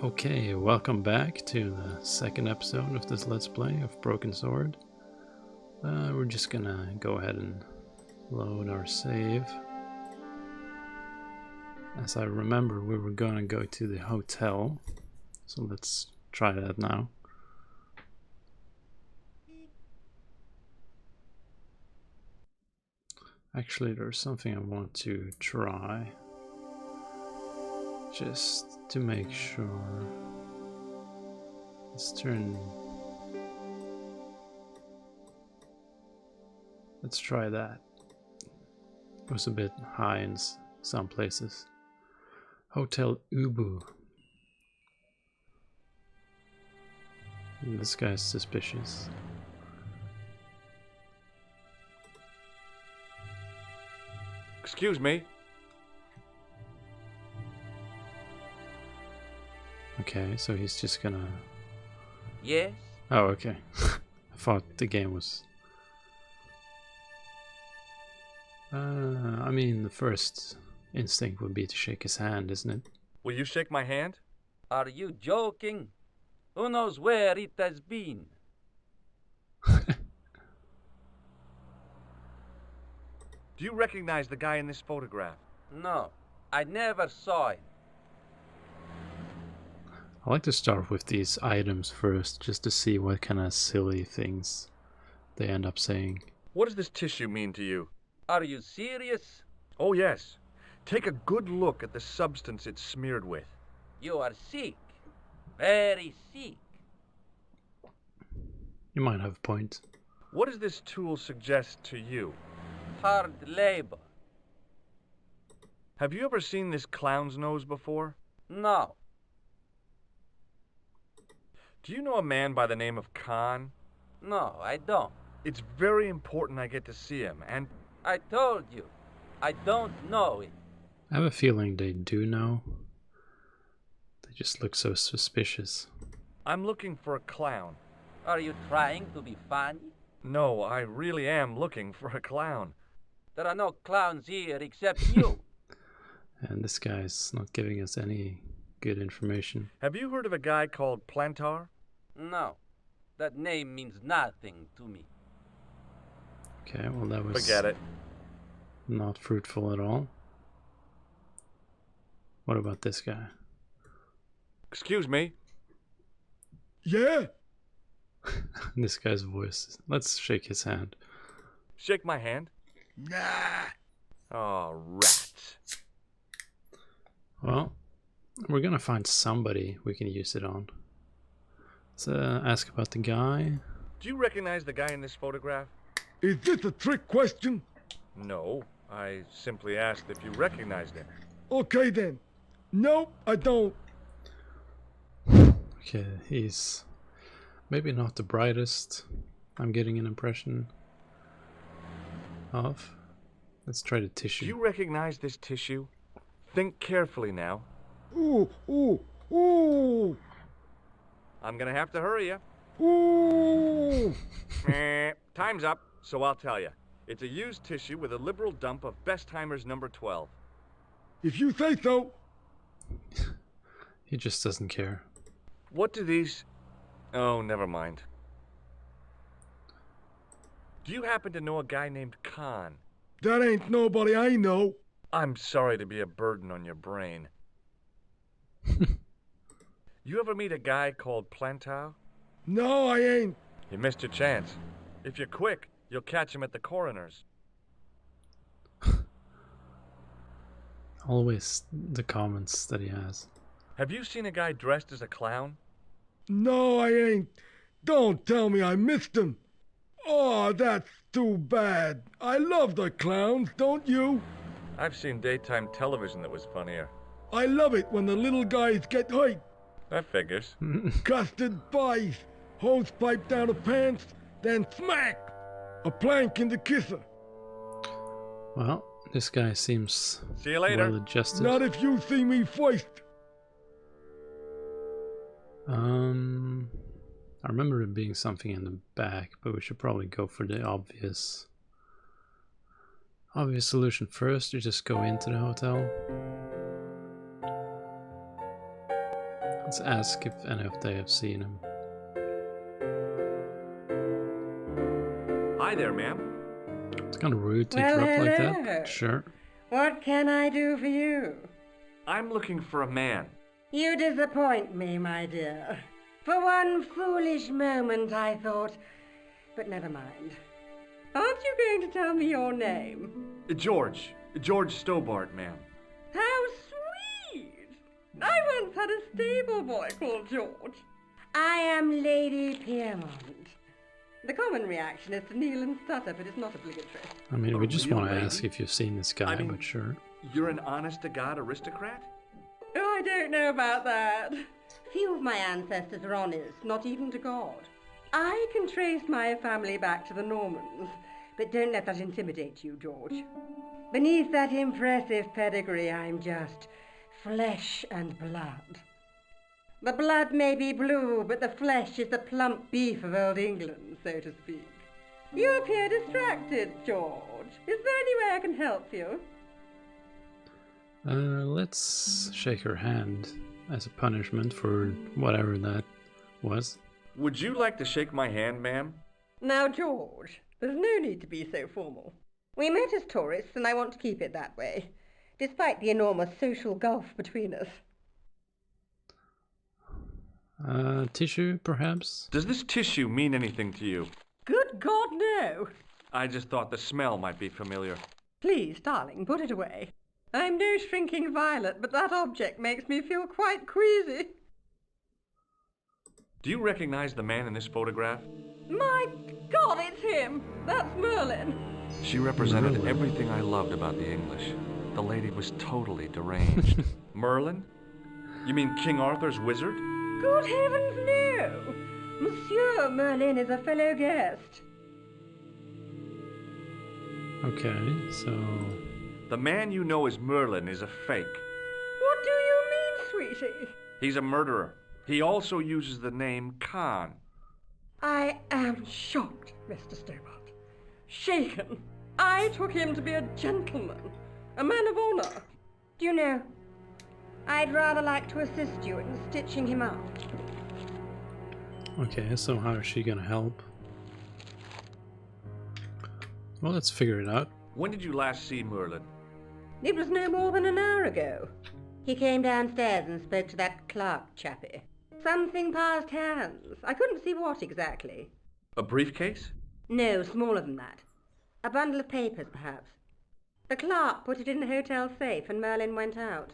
Okay, welcome back to the second episode of this Let's Play of Broken Sword. We're just gonna go ahead and load our save. As I remember, we were gonna go to the hotel, so let's try that now. Actually, there's something I want to try, just to make sure. Let's try that. It was a bit high in some places. Hotel Ubu. This guy's suspicious. Excuse me. Okay, so he's just gonna... Yes? Oh, okay. I thought the game was... I mean, the first instinct would be to shake his hand, isn't it? Will you shake my hand? Are you joking? Who knows where it has been? Do you recognize the guy in this photograph? No, I never saw him. I like to start with these items first, just to see what kind of silly things they end up saying. What does this tissue mean to you? Are you serious? Oh, yes. Take a good look at the substance it's smeared with. You are sick. Very sick. You might have a point. What does this tool suggest to you? Hard labor. Have you ever seen this clown's nose before? No. Do you know a man by the name of Khan? No, I don't. It's very important I get to see him, and... I told you. I don't know it. I have a feeling they do know. They just look so suspicious. I'm looking for a clown. Are you trying to be funny? No, I really am looking for a clown. There are no clowns here except you. And this guy's not giving us any good information. Have you heard of a guy called Plantar? No, that name means nothing to me. Okay, well that was Forget it. not fruitful at all. What about this guy? Excuse me. Yeah? This guy's voice. Let's shake his hand. Shake my hand. Nah. Oh, rats. Well, we're gonna find somebody we can use it on. Let's ask about the guy. Do you recognize the guy in this photograph? Is this a trick question? No, I simply asked if you recognized him. Okay then. Nope, I don't. Okay, he's maybe not the brightest. I'm getting an impression of. Let's try the Do tissue. you recognize this tissue? Think carefully now. Ooh, ooh, ooh, I'm gonna have to hurry you. ooh. Time's up, so I'll tell you. It's a used tissue with a liberal dump of Bestheimer's number 12. If you say so. He just doesn't care. What do these... Oh, never mind. Do you happen to know a guy named Khan? That ain't nobody I know. I'm sorry to be a burden on your brain. You ever meet a guy called Plantar? No, I ain't. You missed your chance. If you're quick, you'll catch him at the coroner's. Always the comments that he has. Have you seen a guy dressed as a clown? No, I ain't. Don't tell me I missed him. Oh, that's too bad. I love the clowns, don't you? I've seen daytime television that was funnier. I love it when the little guys get hurt. That figures. Custard pies, hose pipe down the pants, then smack! A plank in the kisser. Well, this guy seems See you later. well adjusted. Not if you see me first. I remember it being something in the back, but we should probably go for the obvious solution first. You just go into the hotel. Let's ask if any of they have seen him. Hi there, ma'am. It's kind of rude to Well, interrupt like hello. that. Sure. What can I do for you? I'm looking for a man. You disappoint me, my dear. For one foolish moment I thought... But never mind. Aren't you going to tell me your name? George. George Stobart, ma'am. How sweet! I once had a stable boy called George. I am Lady Piermont. The common reaction is to kneel and stutter, but it's not obligatory. I mean, A we just real want to lady? ask if you've seen this guy, I mean- but sure. You're an honest-to-God aristocrat? Oh, I don't know about that. Few of my ancestors are honest, not even to God. I can trace my family back to the Normans, but don't let that intimidate you, George. Beneath that impressive pedigree, I'm just flesh and blood. The blood may be blue, but the flesh is the plump beef of old England, so to speak. You appear distracted, George. Is there any way I can help you? Let's shake her hand as a punishment for whatever that was. Would you like to shake my hand, ma'am? Now, George, there's no need to be so formal. We met as tourists, and I want to keep it that way, despite the enormous social gulf between us. Tissue, perhaps? Does this tissue mean anything to you? Good God, no! I just thought the smell might be familiar. Please, darling, put it away. I'm no shrinking violet, but that object makes me feel quite queasy. Do you recognize the man in this photograph? My God, it's him! That's Merlin! She represented Merlin. everything I loved about the English. The lady was totally deranged. Merlin? You mean King Arthur's wizard? Good heavens, no! Monsieur Merlin is a fellow guest. Okay, so... The man you know as Merlin is a fake. What do you mean, sweetie? He's a murderer. He also uses the name Khan. I am shocked, Mr. Stobart. Shaken. I took him to be a gentleman, a man of honor. Do you know, I'd rather like to assist you in stitching him up. Okay, so how is she gonna help? Well, let's figure it out. When did you last see Merlin? It was no more than an hour ago. He came downstairs and spoke to that Clark chappie. Something passed hands. I couldn't see what exactly. A briefcase? No, smaller than that. A bundle of papers, perhaps. The clerk put it in the hotel safe and Merlin went out.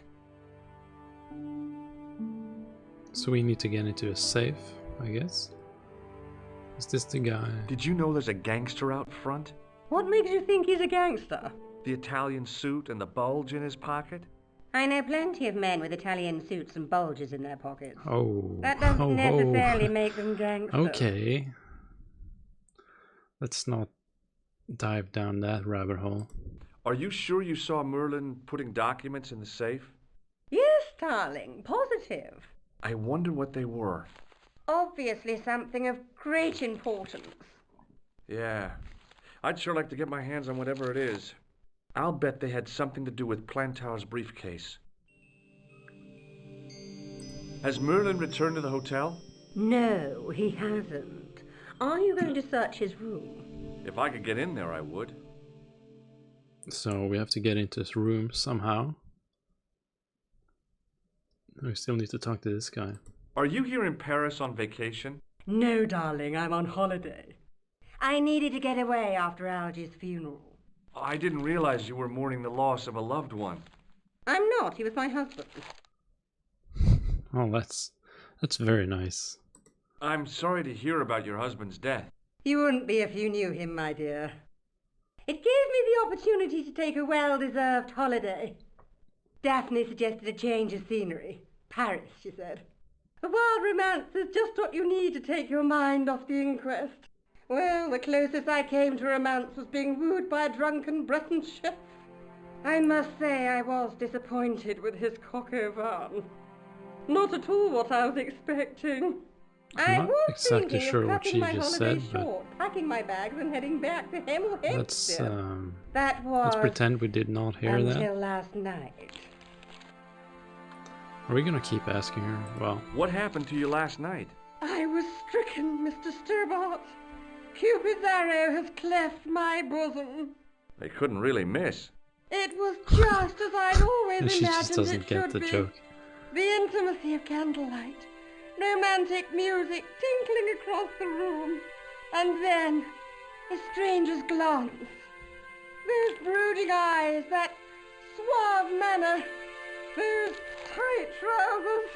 So we need to get into a safe, I guess. Is this the guy? Did you know there's a gangster out front? What makes you think he's a gangster? The Italian suit and the bulge in his pocket? I know plenty of men with Italian suits and bulges in their pockets. Oh. That doesn't oh, necessarily make them gangsters. Okay. Let's not dive down that rabbit hole. Are you sure you saw Merlin putting documents in the safe? Yes, darling, positive. I wonder what they were. Obviously something of great importance. Yeah. I'd sure like to get my hands on whatever it is. I'll bet they had something to do with Plantow's briefcase. Has Merlin returned to the hotel? No, he hasn't. Are you going to search his room? If I could get in there, I would. So we have to get into his room somehow. We still need to talk to this guy. Are you here in Paris on vacation? No, darling, I'm on holiday. I needed to get away after Algy's funeral. I didn't realize you were mourning the loss of a loved one. I'm not, he was my husband. Oh, that's very nice. I'm sorry to hear about your husband's death. You wouldn't be if you knew him, my dear. It gave me the opportunity to take a well-deserved holiday. Daphne suggested a change of scenery. Paris, she said. A wild romance is just what you need to take your mind off the inquest. Well, the closest I came to romance was being wooed by a drunken Breton chef. I must say I was disappointed with his coq au vin. Not at all what I was expecting. I Not was exactly thinking sure of what cutting she my just holiday said, but- short, packing my bags and heading back to Hemel Let's Hempstead. That was let's pretend we did not hear until that. last night. Are we gonna keep asking her? Well, What happened to you last night? I was stricken, Mr. Sturbart. Cupid's arrow has cleft my bosom. They couldn't really miss. It was just as I'd always she just imagined doesn't it get should the be. joke. The intimacy of candlelight, romantic music tinkling across the room, and then a stranger's glance. Those brooding eyes, that suave manner, those tight trousers.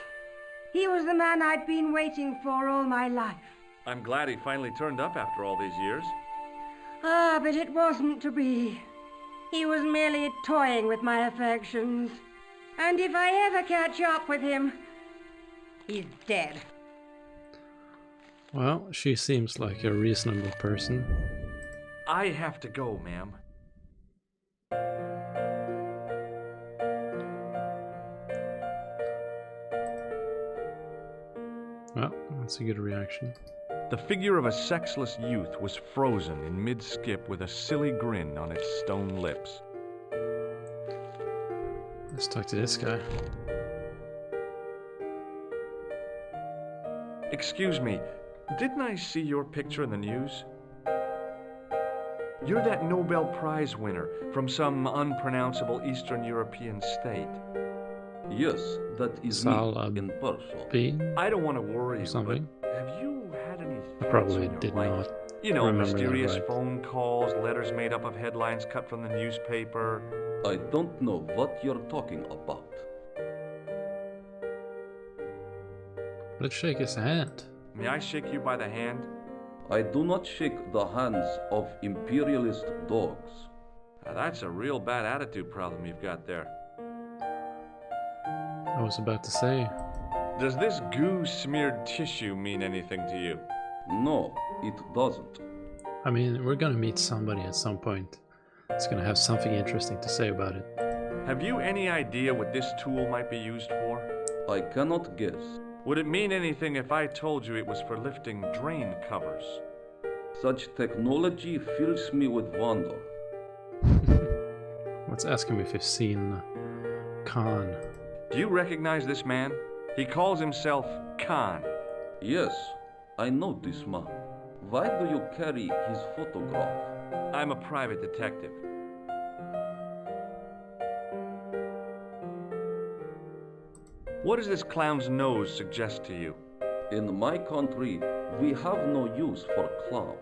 He was the man I'd been waiting for all my life. I'm glad he finally turned up after all these years. Ah, but it wasn't to be. He was merely toying with my affections. And if I ever catch up with him, he's dead. Well, she seems like a reasonable person. I have to go, ma'am. Well, that's a good reaction. The figure of a sexless youth was frozen in mid-skip with a silly grin on its stone lips. Let's talk to this guy. Excuse me, didn't I see your picture in the news? You're that Nobel Prize winner from some unpronounceable Eastern European state. Yes, that is Salah me in person. Bean? I don't want to worry you, Something? but have you had any I thoughts probably in your did life? not. You know, remember that mysterious right. phone calls, letters made up of headlines cut from the newspaper. I don't know what you're talking about. Let's shake his hand. May I shake you by the hand? I do not shake the hands of imperialist dogs. Now, that's a real bad attitude problem you've got there. I was about to say. Does this goo-smeared tissue mean anything to you? No, it doesn't. I mean, we're gonna meet somebody at some point. It's gonna have something interesting to say about it. Have you any idea what this tool might be used for? I cannot guess. Would it mean anything if I told you it was for lifting drain covers? Such technology fills me with wonder. Let's ask him if he's seen Khan. Do you recognize this man? He calls himself Khan. Yes, I know this man. Why do you carry his photograph? I'm a private detective. What does this clown's nose suggest to you? In my country, we have no use for clowns.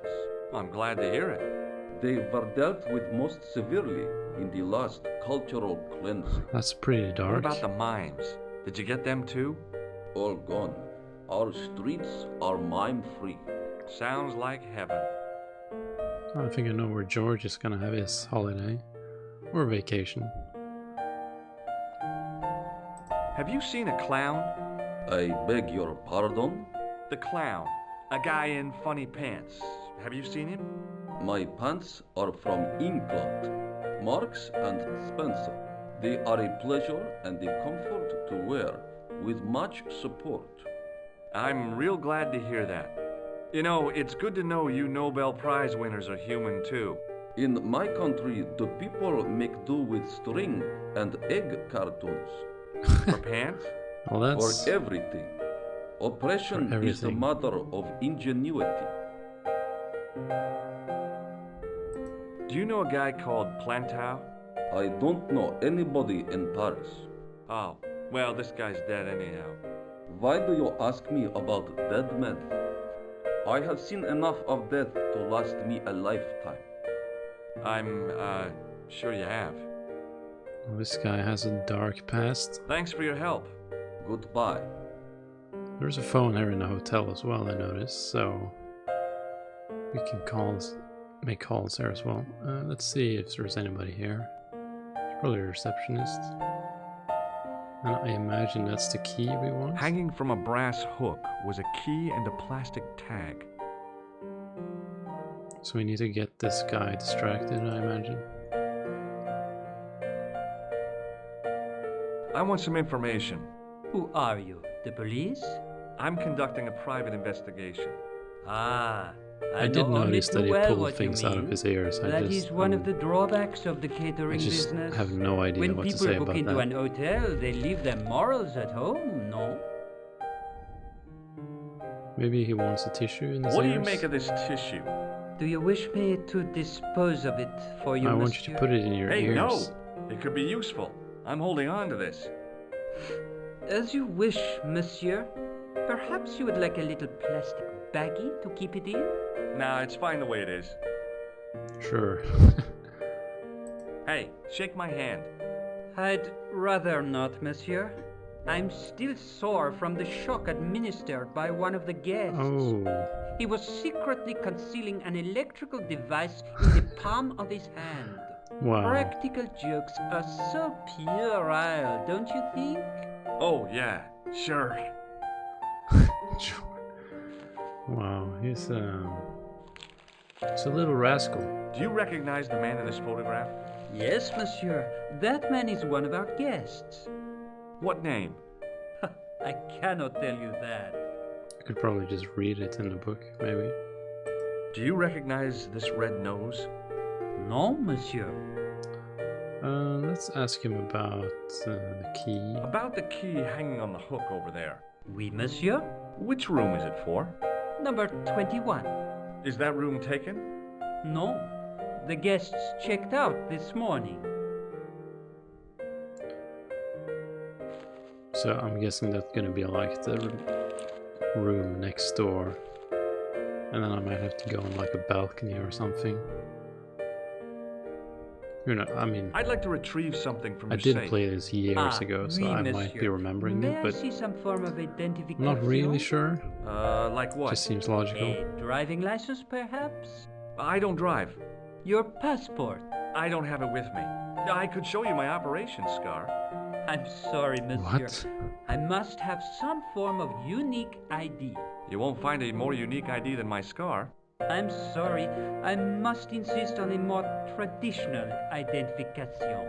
I'm glad to hear it. They were dealt with most severely in the last cultural cleansing. That's pretty What dark. about the mimes? Did you get them too? All gone. Our streets are mime-free. Sounds like heaven. I think I know where George is gonna have his holiday. Or vacation. Have you seen a clown? I beg your pardon? The clown. A guy in funny pants. Have you seen him? My pants are from England. Marks and Spencer. They are a pleasure and a comfort to wear, with much support. I'm real glad to hear that. You know, it's good to know you Nobel Prize winners are human too. In my country, the people make do with string and egg cartoons. For pants? Well, that's... For everything. Oppression For is the everything. mother of ingenuity. Do you know a guy called Plantow? I don't know anybody in Paris. Oh, well, this guy's dead anyhow. Why do you ask me about dead men? I have seen enough of death to last me a lifetime. I'm, sure you have. This guy has a dark past. Thanks for your help. Goodbye. There's a phone here in the hotel as well, I noticed, so we can make calls there as well. Let's see if there's anybody here. There's probably a receptionist. And I imagine that's the key we want. Hanging from a brass hook was a key and a plastic tag. So we need to get this guy distracted, I imagine. I want some information. Who are you? The police? I'm conducting a private investigation. Ah, I did know only notice too that he well pulled what you things out of mean. his ears. That is one of the drawbacks of the catering I just business. have no idea When what to people say book about into that. an hotel, they leave their morals at home, no? Maybe he wants a tissue in his What do ears? you make of this tissue? Do you wish me to dispose of it for you, I want monsieur? you to put it in your Hey, ears. no! It could be useful. I'm holding on to this. As you wish, monsieur. Perhaps you would like a little plastic baggie to keep it in? Nah, it's fine the way it is. Sure. Hey, shake my hand. I'd rather not, monsieur. I'm still sore from the shock administered by one of the guests. Oh, He was secretly concealing an electrical device in the palm of his hand. wow. Practical jokes are so puerile, don't you think? Oh, yeah, sure. Wow, he's a little rascal. Do you recognize the man in this photograph? Yes, monsieur. That man is one of our guests. What name? I cannot tell you that. You could probably just read it in the book, maybe. Do you recognize this red nose? No, monsieur. Let's ask him about the key. About the key hanging on the hook over there. Oui, monsieur. Which room is it for? Number 21. Is that room taken? No. The guests checked out this morning. So I'm guessing that's gonna be like the room next door. And then I might have to go on like a balcony or something. You know, I mean, I'd like to retrieve something from I your did safe. play this years ago, so oui, I monsieur. might be remembering May it, I but see some form of identification? I'm not really sure. Like what? Just seems logical. A driving license, perhaps? I don't drive. Your passport? I don't have it with me. I could show you my operation scar. I'm sorry, monsieur. What? I must have some form of unique ID. You won't find a more unique ID than my scar. I'm sorry. I must insist on a more traditional identification.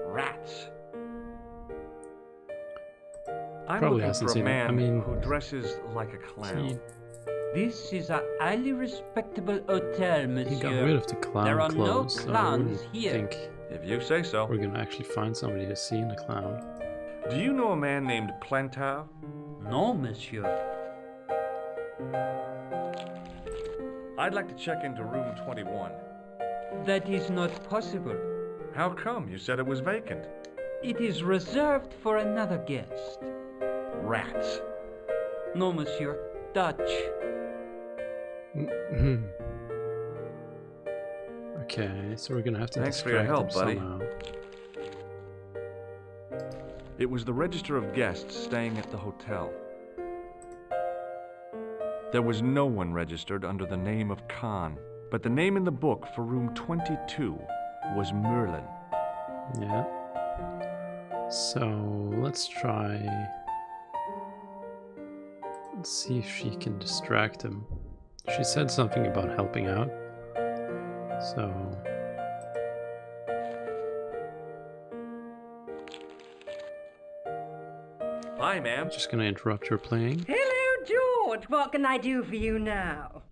Rats. I'm Probably looking hasn't for a seen it. I man mean, who dresses like a clown. He, This is a highly respectable hotel, monsieur. he got rid of the clown There are no clothes, so I clowns wouldn't here. think If you say so. we're gonna actually find somebody who's seen a clown. Do you know a man named Plantow? No, monsieur. I'd like to check into room 21. That is not possible. How come? You said it was vacant. It is reserved for another guest. Rats. No, monsieur. Dutch. Mhm. Okay, so we're gonna have to Thanks for your distract help, him buddy. somehow. It was the register of guests staying at the hotel. There was no one registered under the name of Khan, but the name in the book for room 22 was Merlin. Yeah. So let's try. Let's see if she can distract him. She said something about helping out. So Hi, ma'am. I'm just gonna interrupt your playing. Hello, George. What can I do for you now?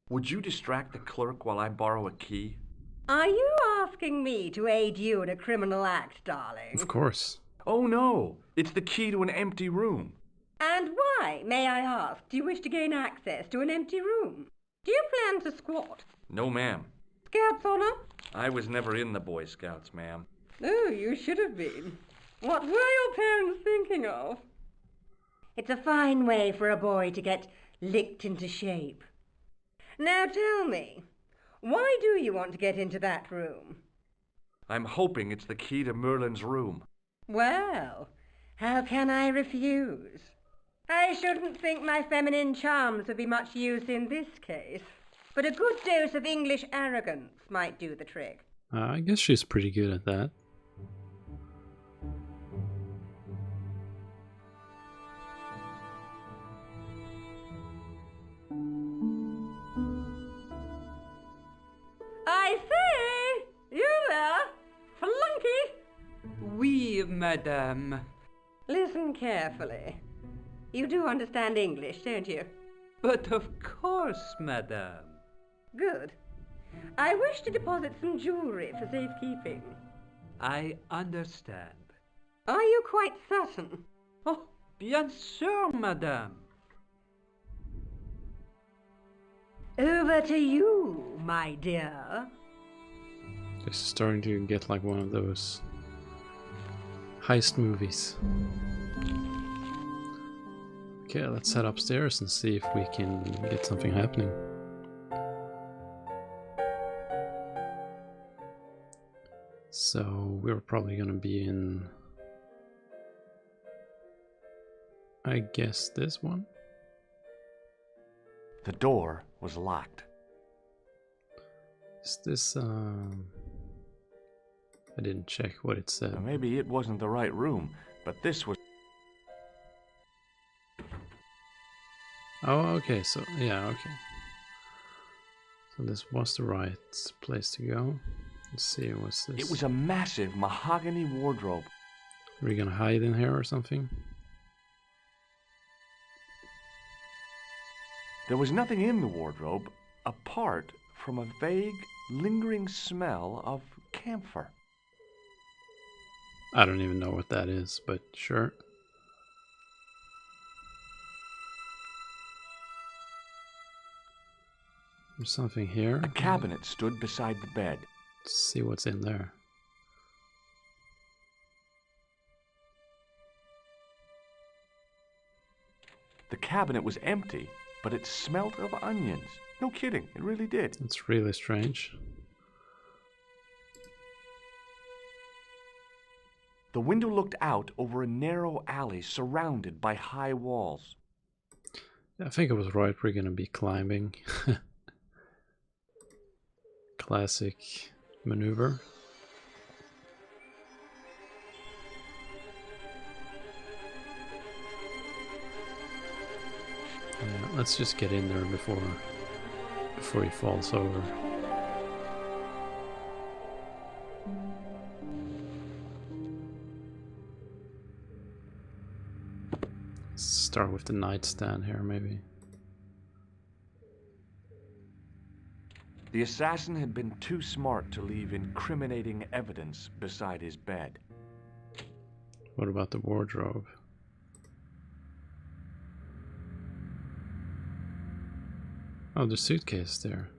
Would you distract the clerk while I borrow a key? Are you asking me to aid you in a criminal act, darling? Of course. Oh no! It's the key to an empty room. And why, may I ask, do you wish to gain access to an empty room? Do you plan to squat? No, ma'am. Scouts honor? I was never in the Boy Scouts, ma'am. Oh, you should have been. What were your parents thinking of? It's a fine way for a boy to get licked into shape. Now tell me, why do you want to get into that room? I'm hoping it's the key to Merlin's room. Well, how can I refuse? I shouldn't think my feminine charms would be much use in this case, but a good dose of English arrogance might do the trick. I guess she's pretty good at that. I say, you there, flunky? Oui, madame. Listen carefully. You do understand English, don't you? But of course, madame. Good. I wish to deposit some jewelry for safekeeping. I understand. Are you quite certain? Oh, bien sûr, madame. Over to you, my dear. This is starting to get like one of those heist movies. Okay, let's head upstairs and see if we can get something happening. So we're probably gonna be in, I guess, this one. The door was locked. Is this I didn't check what it said. Now, maybe it wasn't the right room, but this was... Oh, okay, so yeah, okay. So this was the right place to go. Let's see, what's this? It was a massive mahogany wardrobe. Are we gonna hide in here or something? There was nothing in the wardrobe apart from a vague, lingering smell of camphor. I don't even know what that is, but sure. There's something here. A cabinet stood beside the bed. Let's see what's in there. The cabinet was empty, but it smelt of onions. No kidding, it really did. It's really strange. The window looked out over a narrow alley surrounded by high walls. I think it was right, we're gonna be climbing. Classic maneuver. Let's just get in there before he falls over. Let's start with the nightstand here, maybe. The assassin had been too smart to leave incriminating evidence beside his bed. What about the wardrobe? Oh, the suitcase there.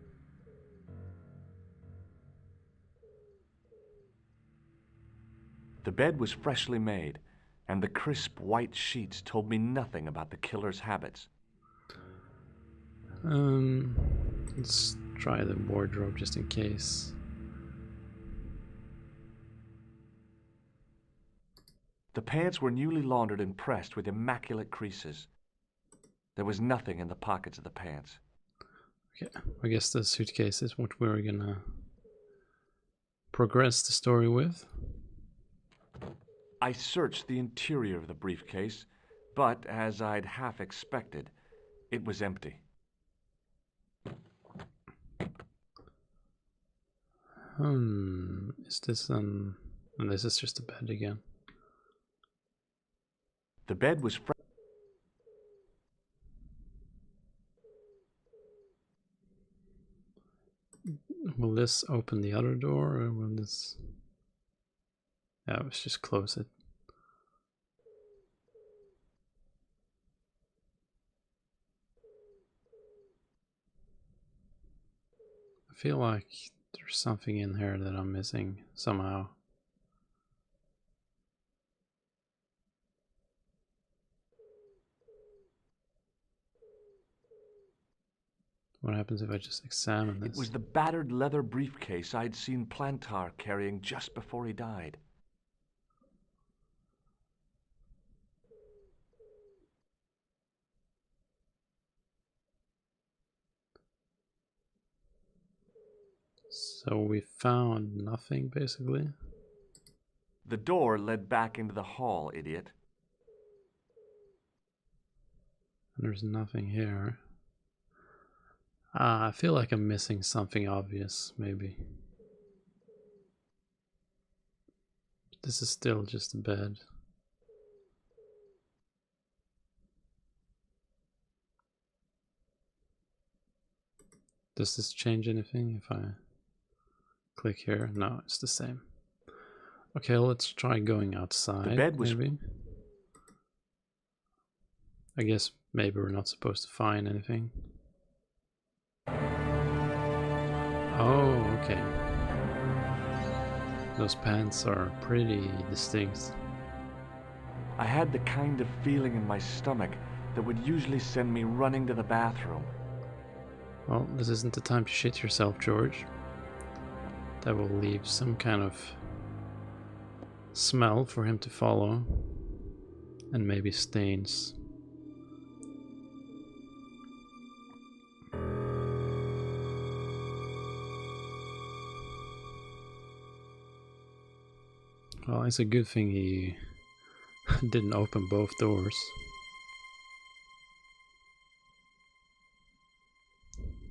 The bed was freshly made, and the crisp white sheets told me nothing about the killer's habits. Let's try the wardrobe just in case. The pants were newly laundered and pressed with immaculate creases. There was nothing in the pockets of the pants. Okay, I guess the suitcase is what we're gonna progress the story with. I searched the interior of the briefcase, but as I'd half expected, it was empty. Is this and this is just a bed again. The bed was Will this open the other door, or will this... Yeah, let's just close it. I feel like there's something in here that I'm missing somehow. What happens if I just examine this? It was the battered leather briefcase I'd seen Plantar carrying just before he died. So we found nothing, basically. The door led back into the hall, idiot. There's nothing here. I feel like I'm missing something obvious, maybe. This is still just a bed. Does this change anything if I click here? No, it's the same. Okay, let's try going outside. The bed was... maybe. I guess maybe we're not supposed to find anything. Oh, okay. Those pants are pretty distinct. I had the kind of feeling in my stomach that would usually send me running to the bathroom. Well, this isn't the time to shit yourself, George. That will leave some kind of smell for him to follow. And maybe stains. Well, it's a good thing he didn't open both doors.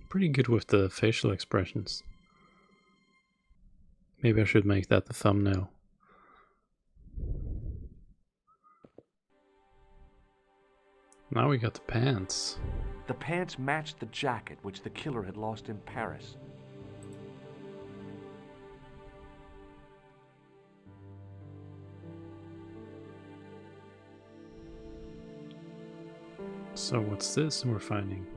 Pretty good with the facial expressions. Maybe I should make that the thumbnail. Now we got the pants. The pants matched the jacket which the killer had lost in Paris. So what's this we're finding?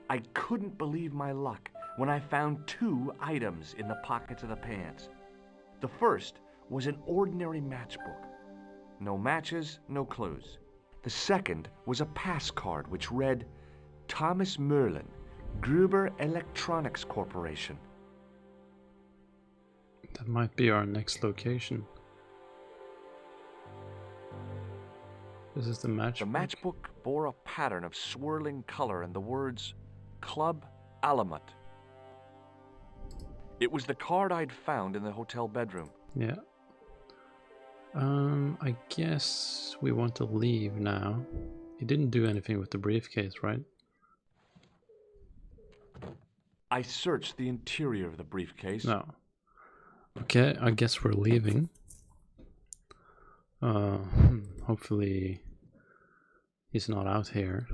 I couldn't believe my luck when I found 2 items in the pockets of the pants. The first was an ordinary matchbook. No matches, no clues. The second was a pass card which read, Thomas Merlin, Gruber Electronics Corporation. That might be our next location. This is the matchbook. The matchbook bore a pattern of swirling color and the words, Club Alamut. It was the card I'd found in the hotel bedroom. Yeah. I guess we want to leave now. He didn't do anything with the briefcase, right? I searched the interior of the briefcase. No. Okay, I guess we're leaving. Hopefully he's not out here.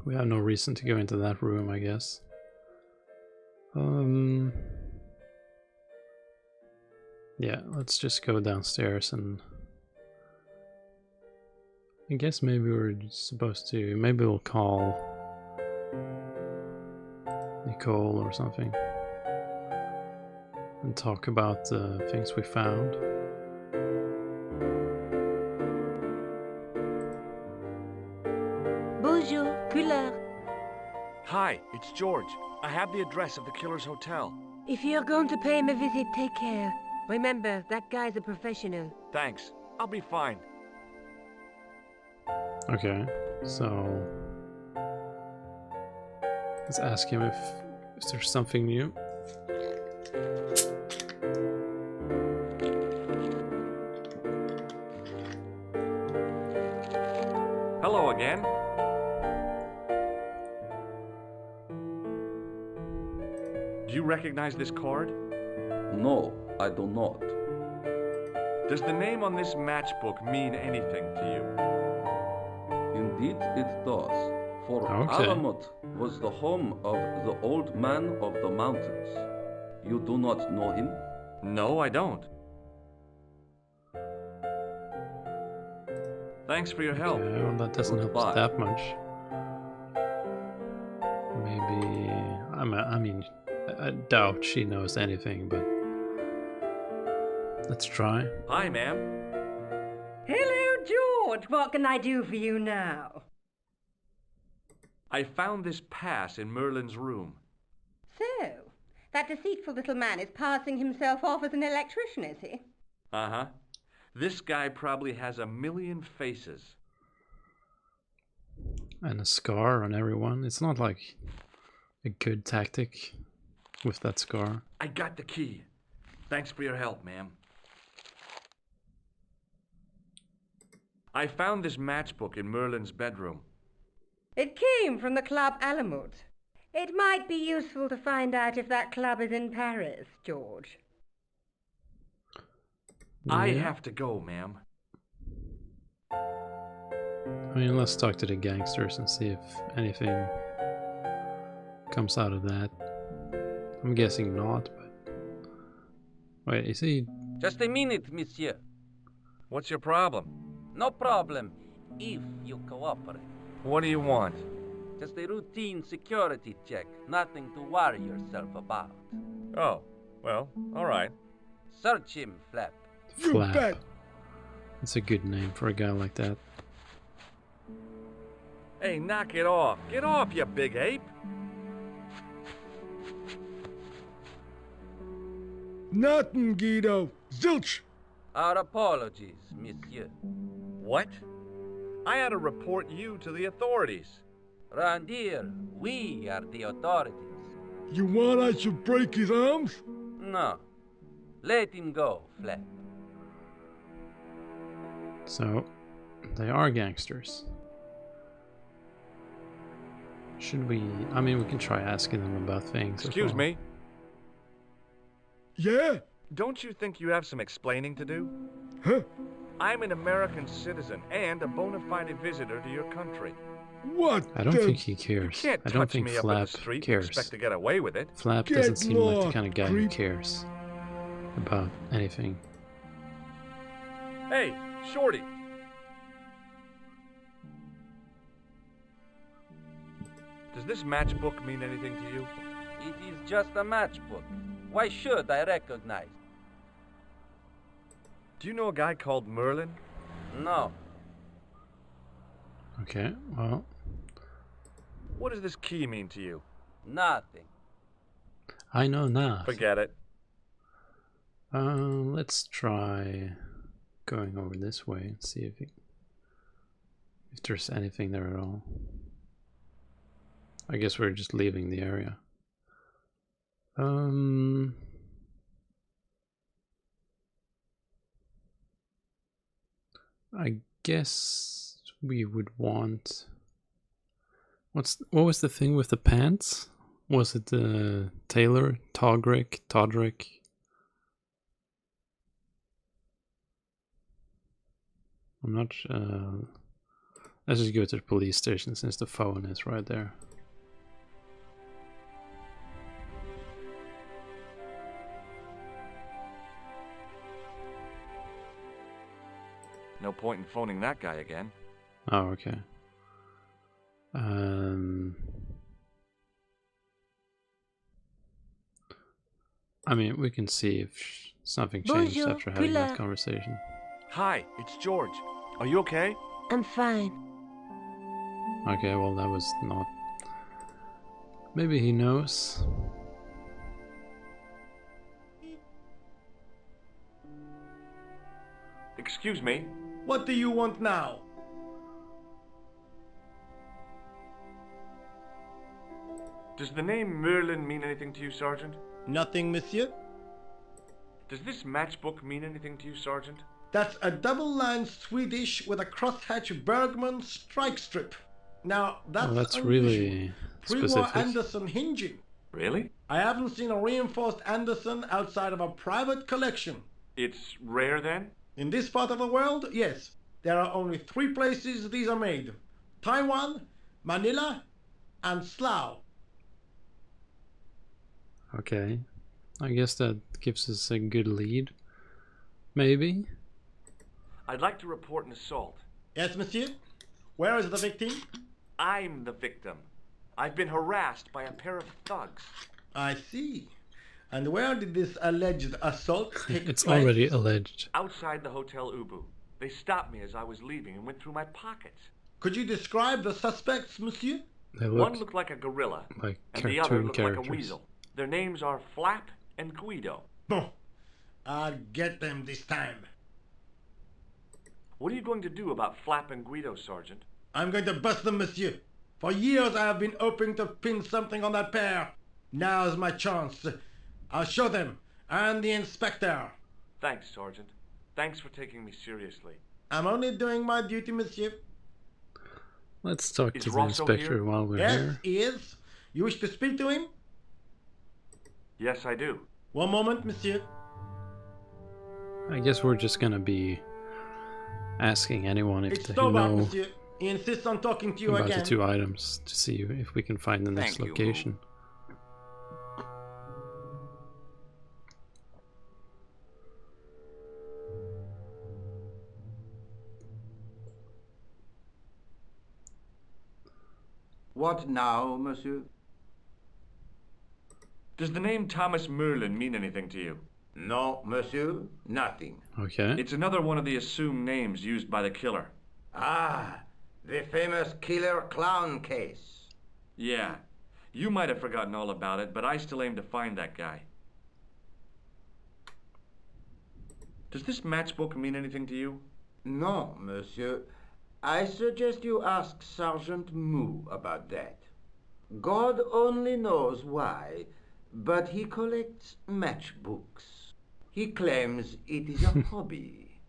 We have no reason to go into that room, I guess. Yeah, let's just go downstairs and I guess maybe we're supposed to, maybe we'll call Nicole or something and talk about the things we found. Bonjour, couleur. Hi, it's George. I have the address of the killer's hotel. If you're going to pay him a visit, take care. Remember, that guy's a professional. Thanks. I'll be fine. Okay, so let's ask him if there's something new. Hello again. Do you recognize this card? No, I do not. Does the name on this matchbook mean anything to you? Indeed it does. For Okay. Alamut was the home of the old man of the mountains. You do not know him? No, I don't. Thanks for your help. Okay, well, that doesn't help us Goodbye. that much. Maybe, I mean, I doubt she knows anything, but let's try. Hi, ma'am. Hello, George. What can I do for you now? I found this pass in Merlin's room. So, that deceitful little man is passing himself off as an electrician, is he? Uh-huh. This guy probably has 1,000,000 faces. And a scar on everyone. It's not like a good tactic with that scar. I got the key. Thanks for your help, ma'am. I found this matchbook in Merlin's bedroom. It came from the Club Alamut. It might be useful to find out if that club is in Paris, George. I Yeah. have to go, ma'am. I mean, let's talk to the gangsters and see if anything comes out of that. I'm guessing not, but... Wait, is he... Just a minute, monsieur. What's your problem? No problem, if you cooperate. What do you want? Just a routine security check, nothing to worry yourself about. Oh, well, all right. Search him, Flap. You Flap? bet. That's a good name for a guy like that. Hey, knock it off. Get off, you big ape. Nothing, Guido. Zilch. Our apologies, monsieur. What? I had to report you to the authorities. Round here, we are the authorities. You want I should break his arms? No. Let him go, Flap. So, they are gangsters. Should we... I mean, we can try asking them about things. as Excuse well. me. Yeah? Don't you think you have some explaining to do? Huh? I'm an American citizen and a bona fide visitor to your country. What I don't the... think he You cares. can't I don't touch think me up in the Flap street and cares. expect to get away with it. Flap Get doesn't seem like the lost, kind of guy who creep. cares about anything. Hey, Shorty. Does this matchbook mean anything to you? It is just a matchbook. Why should I recognize? Do you know a guy called Merlin? No. Okay, well, What does this key mean to you? Nothing. I know now. Forget it. Let's try going over this way and see if there's anything there at all. I guess we're just leaving the area. I guess we would want... What was the thing with the pants? Was it Taylor? Todrick? I'm not... let's just go to the police station since the phone is right there. No point in phoning that guy again. Oh, okay. I mean, we can see if something changed Bonjour, after having that Poula. conversation. Hi, it's George. Are you okay? I'm fine. Okay, well, that was not... Maybe he knows. Excuse me. What do you want now? Does the name Merlin mean anything to you, Sergeant? Nothing, monsieur. Does this matchbook mean anything to you, Sergeant? That's a double-lined Swedish with a crosshatch Bergman strike strip. Now, that's, Oh, that's unusual. really Pre-war specific. Anderson hinging. Really? I haven't seen a reinforced Anderson outside of a private collection. It's rare then? In this part of the world, yes. There are only 3 places these are made. Taiwan, Manila, and Slough. Okay. I guess that gives us a good lead. Maybe? I'd like to report an assault. Yes, monsieur? Where is the victim? I'm the victim. I've been harassed by a pair of thugs. I see. And where did this alleged assault take It's place? already alleged. Outside the Hotel Ubu. They stopped me as I was leaving and went through my pockets. Could you describe the suspects, monsieur? They One look looked like a gorilla, like and the other cartoon looked characters. like a weasel. Their names are Flap and Guido. Bon. I'll get them this time. What are you going to do about Flap and Guido, Sergeant? I'm going to bust them, monsieur. For years I have been hoping to pin something on that pair. Now's my chance. I'll show them, and the inspector. Thanks, Sergeant. Thanks for taking me seriously. I'm only doing my duty, monsieur. Let's talk Is to the Rosso inspector here? while we're Yes, here. he is. You wish to speak to him? Yes, I do. One moment, monsieur. I guess we're just gonna be asking anyone if It's they Stobart, know monsieur. He insists on talking to you about again. the 2 items to see if we can find the next Thank you, location. What now, monsieur? Does the name Thomas Merlin mean anything to you? No, monsieur, nothing. Okay. It's another one of the assumed names used by the killer. Ah, the famous killer clown case. Yeah. You might have forgotten all about it, but I still aim to find that guy. Does this matchbook mean anything to you? No, monsieur. I suggest you ask Sergeant Moo about that. God only knows why, but he collects matchbooks. He claims it is a hobby.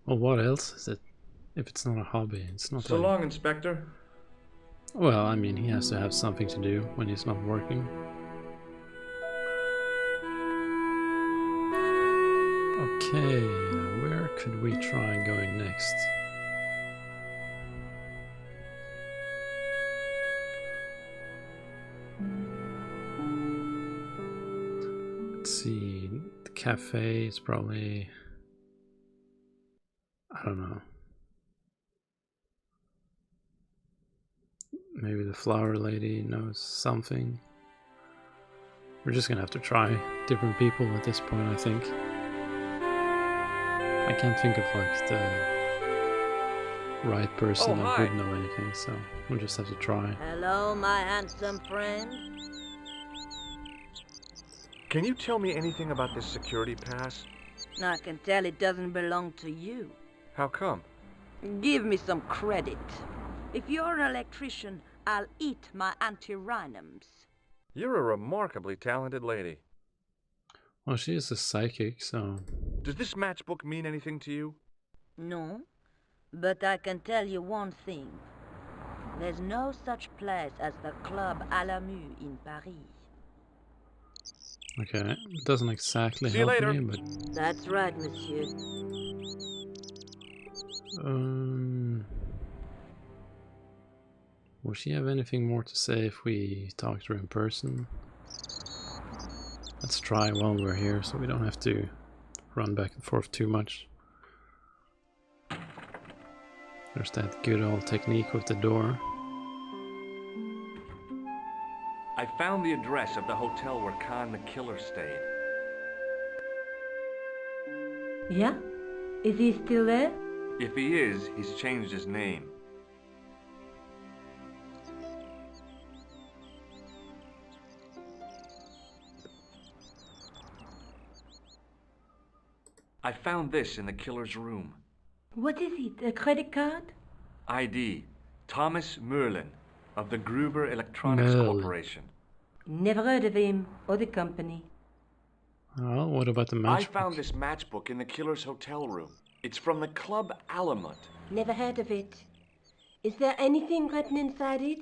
Well, what else is it? If it's not a hobby, it's not So like... long, Inspector. Well, I mean, he has to have something to do when he's not working. Okay, where could we try going next? Let's see, the cafe is probably... I don't know. Maybe the flower lady knows something. We're just gonna have to try different people at this point, I think. I can't think of like the right person that would know anything, so we'll just have to try. Hello, my handsome friend. Can you tell me anything about this security pass? I can tell it doesn't belong to you. How come? Give me some credit. If you're an electrician, I'll eat my antirrhinums. You're a remarkably talented lady. Well, she is a psychic, so... Does this matchbook mean anything to you? No, but I can tell you one thing. There's no such place as the Club Alamu in Paris. Okay, it doesn't exactly See you help later. me, but... That's right, monsieur. Will she have anything more to say if we talk to her in person? Let's try while we're here, so we don't have to run back and forth too much. There's that good old technique with the door. I found the address of the hotel where Khan the killer stayed. Yeah? Is he still there? If he is, he's changed his name. I found this in the killer's room. What is it? A credit card? ID, Thomas Merlin, of the Gruber Electronics Merlin. Corporation. Never heard of him or the company. Oh, what about the I matchbook? found this matchbook in the killer's hotel room. It's from the Club Alamut. Never heard of it. Is there anything written inside it?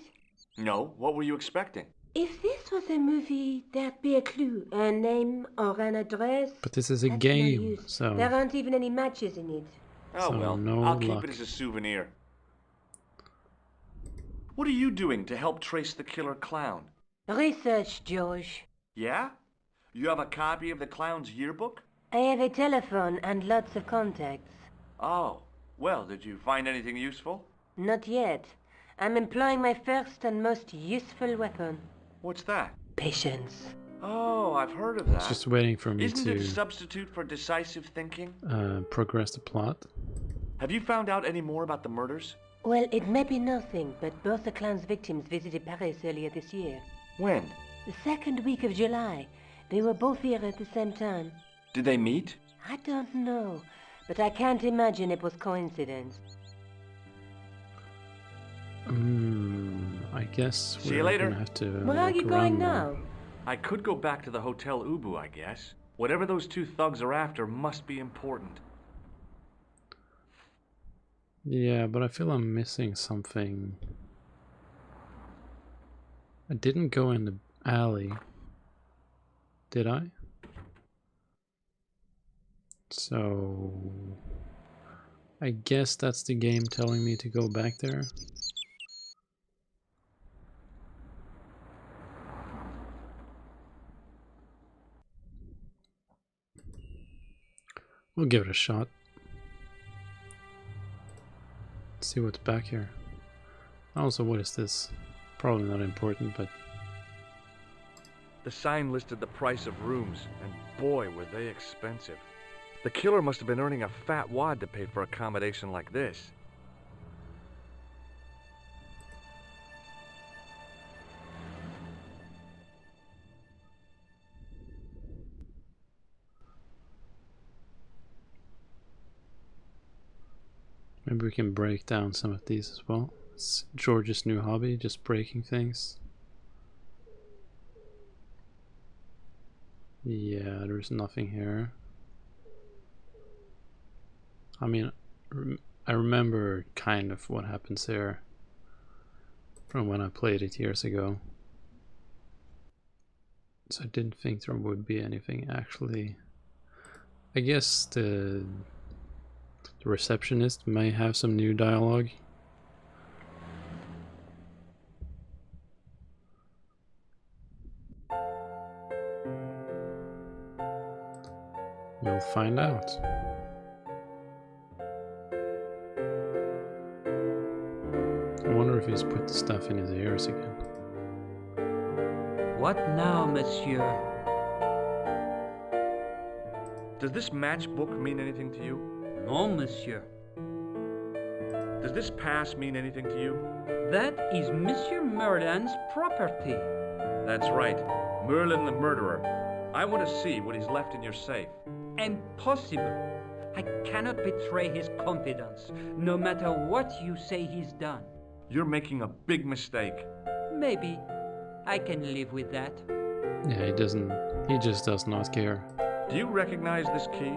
No, what were you expecting? If this was a movie, there'd be a clue, a name or an address. But this is a That's no game, use. so... There aren't even any matches in it. Oh So well, no I'll keep luck. it as a souvenir. What are you doing to help trace the killer clown? Research, George. Yeah? You have a copy of the clown's yearbook? I have a telephone and lots of contacts. Oh, well, did you find anything useful? Not yet. I'm employing my first and most useful weapon. What's that? Patience. Oh, I've heard of that. It's just waiting for me Isn't it a to substitute for decisive thinking? progress the plot. Have you found out any more about the murders? Well, it may be nothing, but both the clown's victims visited Paris earlier this year. When? The second week of July. They were both here at the same time. Did they meet? I don't know, but I can't imagine it was coincidence. I guess See you we're later. gonna have to Where are look you going around more. now? I could go back to the Hotel Ubu, I guess. Whatever those 2 thugs are after must be important. Yeah, but I feel I'm missing something. I didn't go in the alley. Did I? So... I guess that's the game telling me to go back there. We'll give it a shot. Let's see what's back here. Also, what is this? Probably not important, but... The sign listed the price of rooms, and boy, were they expensive. The killer must have been earning a fat wad to pay for accommodation like this. Maybe we can break down some of these as well. It's George's new hobby, just breaking things. Yeah, there's nothing here. I mean, I remember kind of what happens here from when I played it years ago. So I didn't think there would be anything actually. I guess the receptionist may have some new dialogue. We'll find out. I wonder if he's put the stuff in his ears again. What now, monsieur? Does this matchbook mean anything to you? No, monsieur. Does this pass mean anything to you? That is Monsieur Merlin's property. That's right. Merlin the murderer. I want to see what he's left in your safe. Impossible. I cannot betray his confidence, no matter what you say he's done. You're making a big mistake. Maybe. I can live with that. Yeah, he just does not care. Do you recognize this key?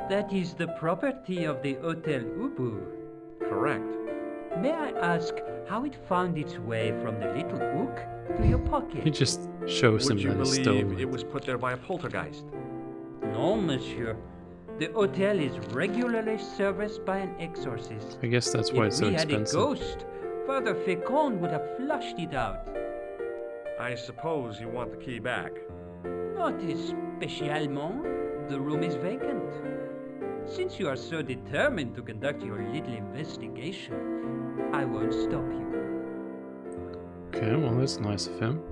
That is the property of the Hotel Ubu. Correct. May I ask how it found its way from the little hook to your pocket? He just shows Would him you that he believe stole it it. was put there by a poltergeist? No, monsieur. The hotel is regularly serviced by an exorcist. I guess that's why If it's so we had a expensive. ghost, Father Fécond would have flushed it out. I suppose you want the key back. Not especiellement. The room is vacant. Since you are so determined to conduct your little investigation, I won't stop you. Okay, well that's nice of him.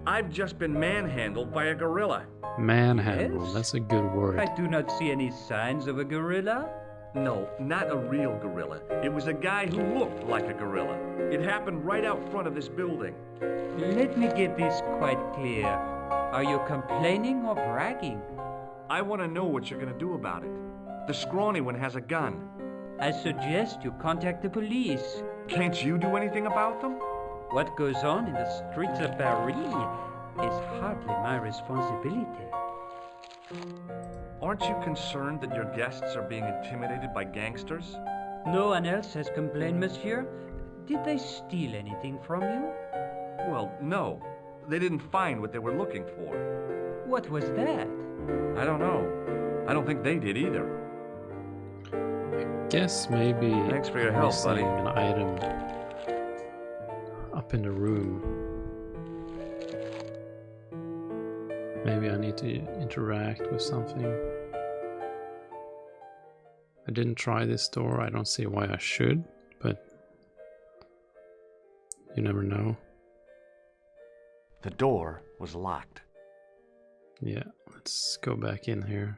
I've just been manhandled by a gorilla. Manhandle, Yes? that's a good word. I do not see any signs of a gorilla. No, not a real gorilla. It was a guy who looked like a gorilla. It happened right out front of this building. Let me get this quite clear. Are you complaining or bragging? I want to know what you're going to do about it. The scrawny one has a gun. I suggest you contact the police. Can't you do anything about them? What goes on in the streets of Paris is hardly my responsibility. Aren't you concerned that your guests are being intimidated by gangsters? No one else has complained, monsieur. Did they steal anything from you? Well, no. They didn't find what they were looking for. What was that? I don't know. I don't think they did either. Guess maybe Thanks for your help, missing buddy. an item up in the room. Maybe I need to interact with something. I didn't try this door. I don't see why I should, but you never know. The door was locked. Yeah, let's go back in here.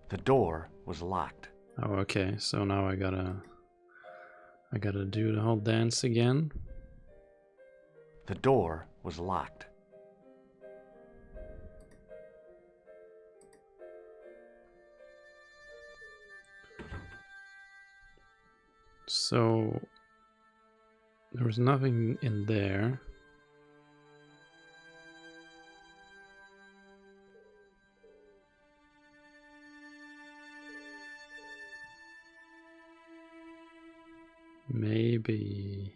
The door was locked. Oh, okay. So now I gotta do the whole dance again. The door was locked. So there was nothing in there. Maybe,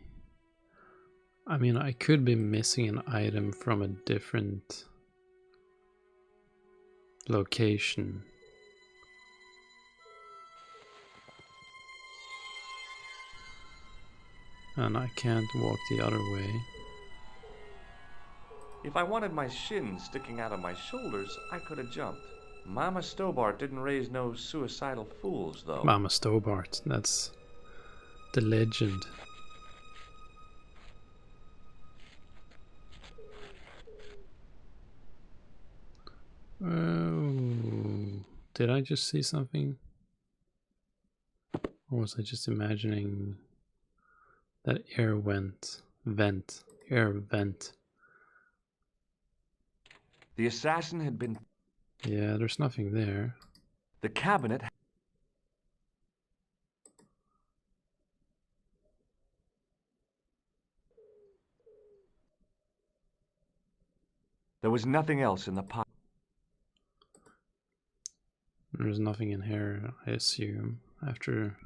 I mean, I could be missing an item from a different location. And I can't walk the other way. If I wanted my shins sticking out of my shoulders, I could have jumped. Mama Stobart didn't raise no suicidal fools, though. Mama Stobart, that's the legend. Oh, did I just see something? Or was I just imagining that air vent? The assassin had been... Yeah, there's nothing there. The cabinet... There was nothing else in the pocket. There's nothing in here, I assume, after...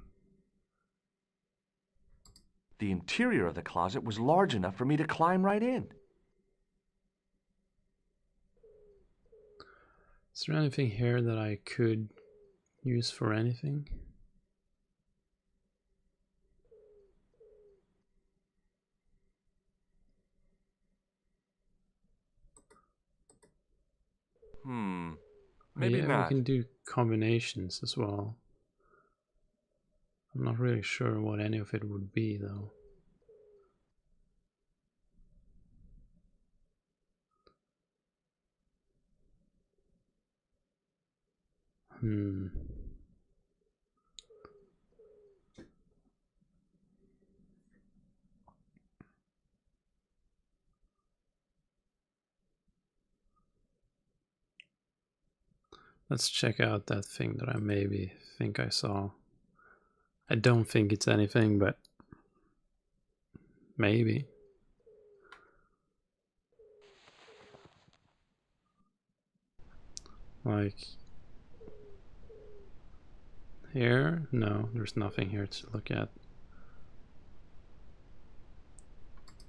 The interior of the closet was large enough for me to climb right in. Is there anything here that I could use for anything? Maybe yeah, not. We can do combinations as well. I'm not really sure what any of it would be, though. Let's check out that thing that I maybe think I saw. I don't think it's anything, but maybe. Like here? No, there's nothing here to look at.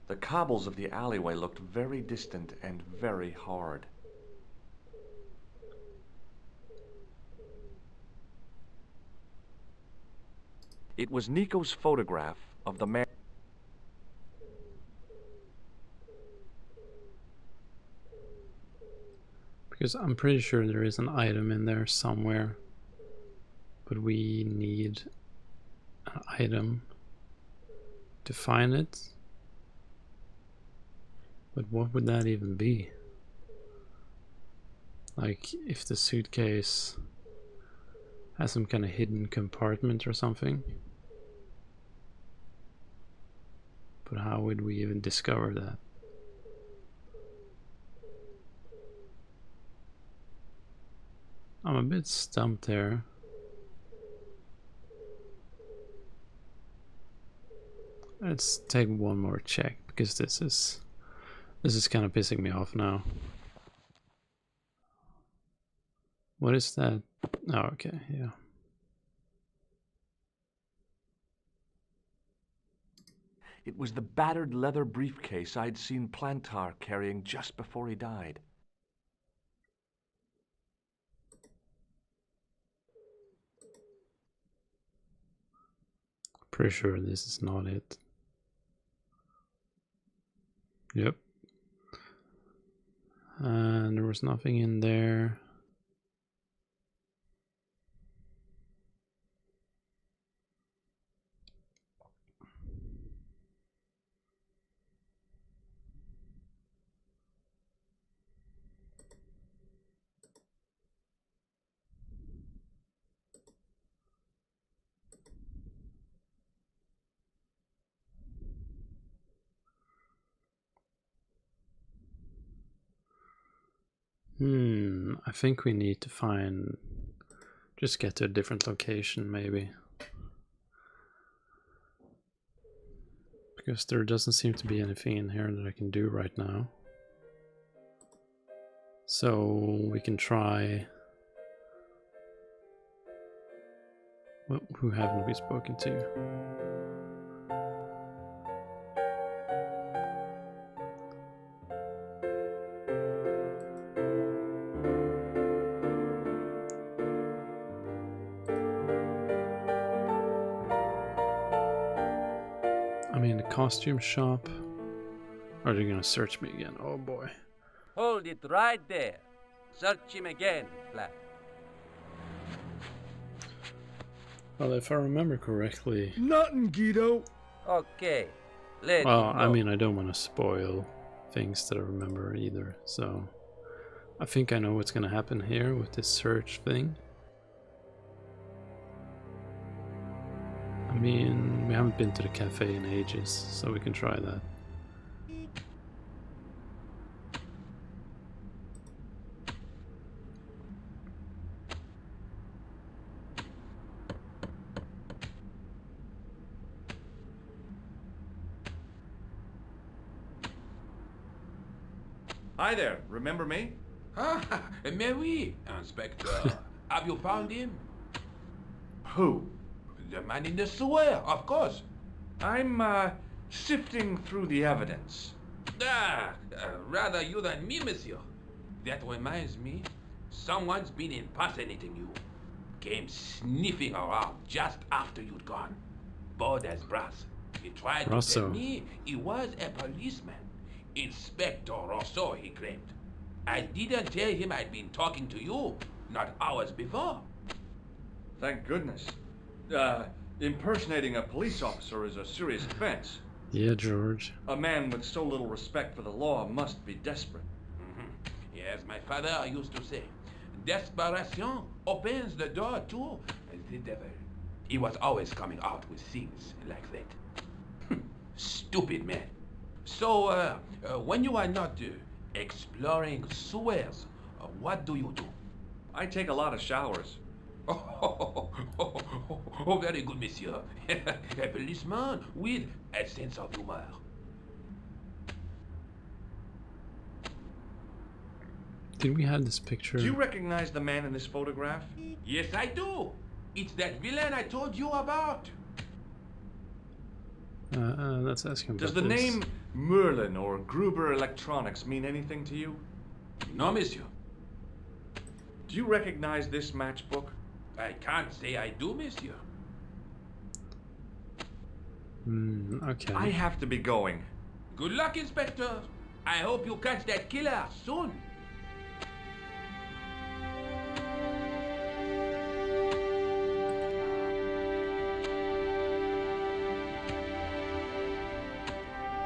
The cobbles of the alleyway looked very distant and very hard. It was Nico's photograph of the man. Because I'm pretty sure there is an item in there somewhere. But we need an item to find it. But what would that even be? Like, if the suitcase has some kind of hidden compartment or something. But how would we even discover that? I'm a bit stumped there. Let's take one more check, because this is kind of pissing me off now. What is that? Oh, okay, yeah. It was the battered leather briefcase I'd seen Plantar carrying just before he died. Pretty sure this is not it. Yep. And there was nothing in there. I think we need to just get to a different location maybe. Because there doesn't seem to be anything in here that I can do right now. So we can try... Well, who haven't we spoken to? costume shop. Or are they gonna search me again? Oh boy. Hold it right there. Search him again, Flash. Well, if I remember correctly... Nothing, Guido. Okay. Let Well, him I go. mean, I don't want to spoil things that I remember either, so... I think I know what's gonna happen here with this search thing. I mean, we haven't been to the cafe in ages, so we can try that. Hi there, remember me? Ah, mais oui, Inspector. Have you found him? Who? The man in the sewer, of course. I'm, sifting through the evidence. Rather you than me, monsieur. That reminds me, someone's been impersonating you. Came sniffing around just after you'd gone. Bold as brass. He tried to tell me he was a policeman. Inspector Rousseau, he claimed. I didn't tell him I'd been talking to you, not hours before. Thank goodness. Impersonating a police officer is a serious offense. Yeah, George. A man with so little respect for the law must be desperate. Yes, my father used to say, desperation opens the door to the devil. He was always coming out with things like that. Stupid man. So, when you are not exploring sewers, what do you do? I take a lot of showers. Oh, very good, monsieur. A policeman with a sense of humor. Did we have this picture? Do you recognize the man in this photograph? Yes, I do. It's that villain I told you about. Let's ask him Does about the this. name Merlin or Gruber Electronics mean anything to you? No, monsieur. Do you recognize this matchbook? I can't say I do, monsieur. Okay. I have to be going. Good luck, Inspector. I hope you catch that killer soon.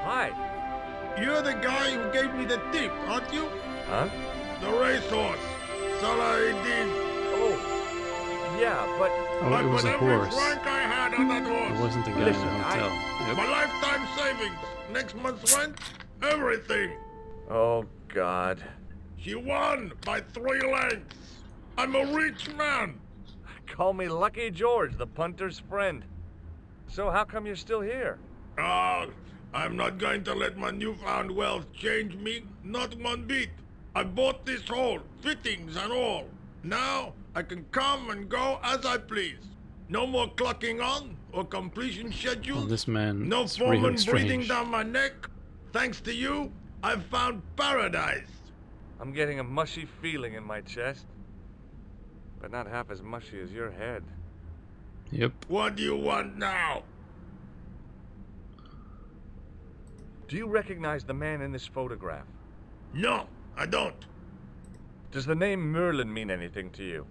Hi. You're the guy who gave me the tip, aren't you? Huh? The racehorse. Saladin. Oh. Yeah, but... Oh, it was a horse. Rank I had on that horse. It wasn't the guy Listen, in the hotel. Yep. My lifetime savings. Next month's rent. Everything. Oh, God. She won by 3 lengths. I'm a rich man. Call me Lucky George, the punter's friend. So how come you're still here? I'm not going to let my newfound wealth change me, not one bit. I bought this hole, fittings and all. Now I can come and go as I please. No more clocking on or completion schedules. Well, this man No is foreman really breathing strange. down my neck. Thanks to you, I've found paradise. I'm getting a mushy feeling in my chest. But not half as mushy as your head. Yep. What do you want now? Do you recognize the man in this photograph? No, I don't. Does the name Merlin mean anything to you?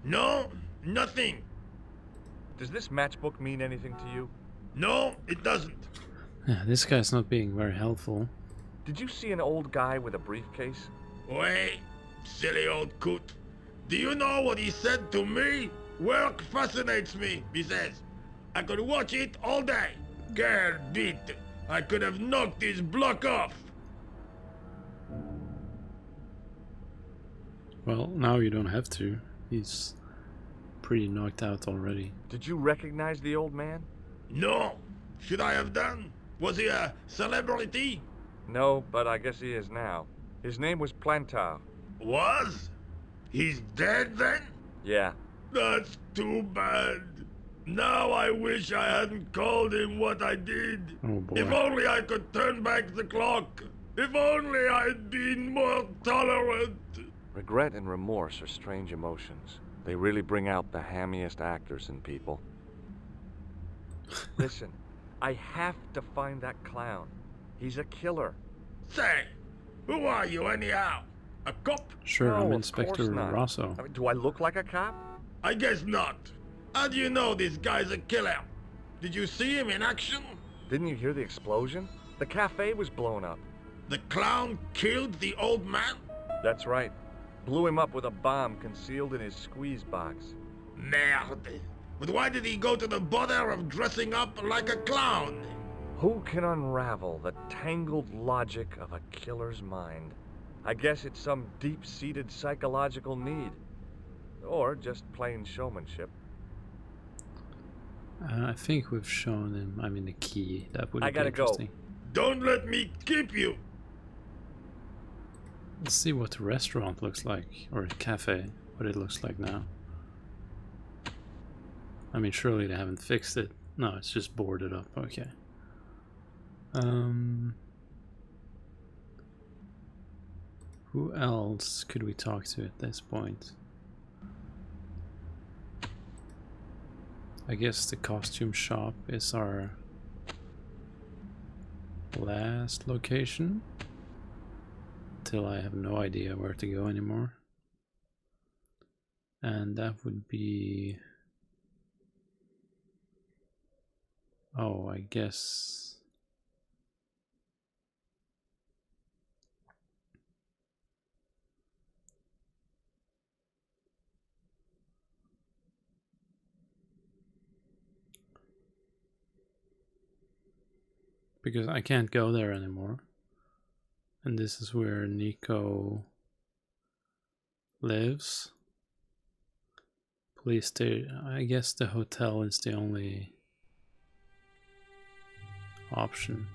No, nothing. Does this matchbook mean anything to you? No, it doesn't. Yeah, this guy's not being very helpful. Did you see an old guy with a briefcase? Wait, silly old coot. Do you know what he said to me? Work fascinates me, he says. I could watch it all day. Girl beat. I could have knocked his block off. Well, now you don't have to. He's pretty knocked out already. Did you recognize the old man? No. Should I have done? Was he a celebrity? No, but I guess he is now. His name was Plantar. Was? He's dead then? Yeah. That's too bad. Now I wish I hadn't called him what I did. Oh boy. If only I could turn back the clock. If only I'd been more tolerant. Regret and remorse are strange emotions. They really bring out the hammiest actors in people. Listen, I have to find that clown. He's a killer. Say, who are you anyhow? A cop? Sure, No, I'm of Inspector course not. Rosso. I mean, do I look like a cop? I guess not. How do you know this guy's a killer? Did you see him in action? Didn't you hear the explosion? The cafe was blown up. The clown killed the old man? That's right. Blew him up with a bomb concealed in his squeeze box. Merde. But why did he go to the bother of dressing up like a clown? Who can unravel the tangled logic of a killer's mind? I guess it's some deep-seated psychological need. Or just plain showmanship. I think we've shown him, I mean, the key. That would I be gotta go. interesting. Don't let me keep you. Let's see what the restaurant looks like, or the cafe, what it looks like now. I mean, surely they haven't fixed it. No, it's just boarded up. Okay. Who else could we talk to at this point? I guess the costume shop is our last location. Till I have no idea where to go anymore. And that would be... Oh, I guess... Because I can't go there anymore. And this is where Nico lives. Police station. I guess the hotel is the only option.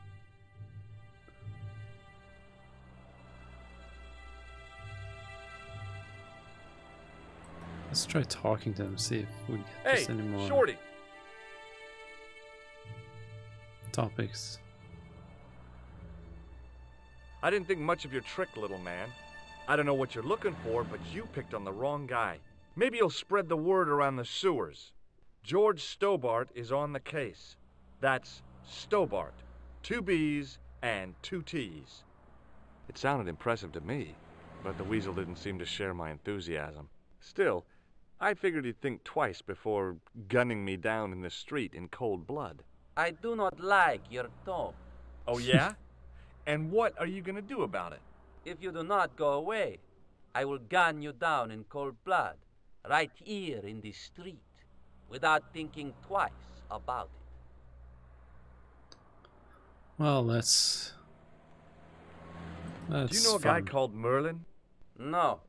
Let's try talking to them, see if we get any more Shorty! topics. I didn't think much of your trick, little man. I don't know what you're looking for, but you picked on the wrong guy. Maybe you'll spread the word around the sewers. George Stobart is on the case. That's Stobart. 2 B's and 2 T's. It sounded impressive to me, but the weasel didn't seem to share my enthusiasm. Still, I figured he'd think twice before gunning me down in the street in cold blood. I do not like your tone. Oh, yeah? And what are you gonna do about it? If you do not go away, I will gun you down in cold blood, right here in the street, without thinking twice about it. Well, that's Do you know a guy called Merlin? No.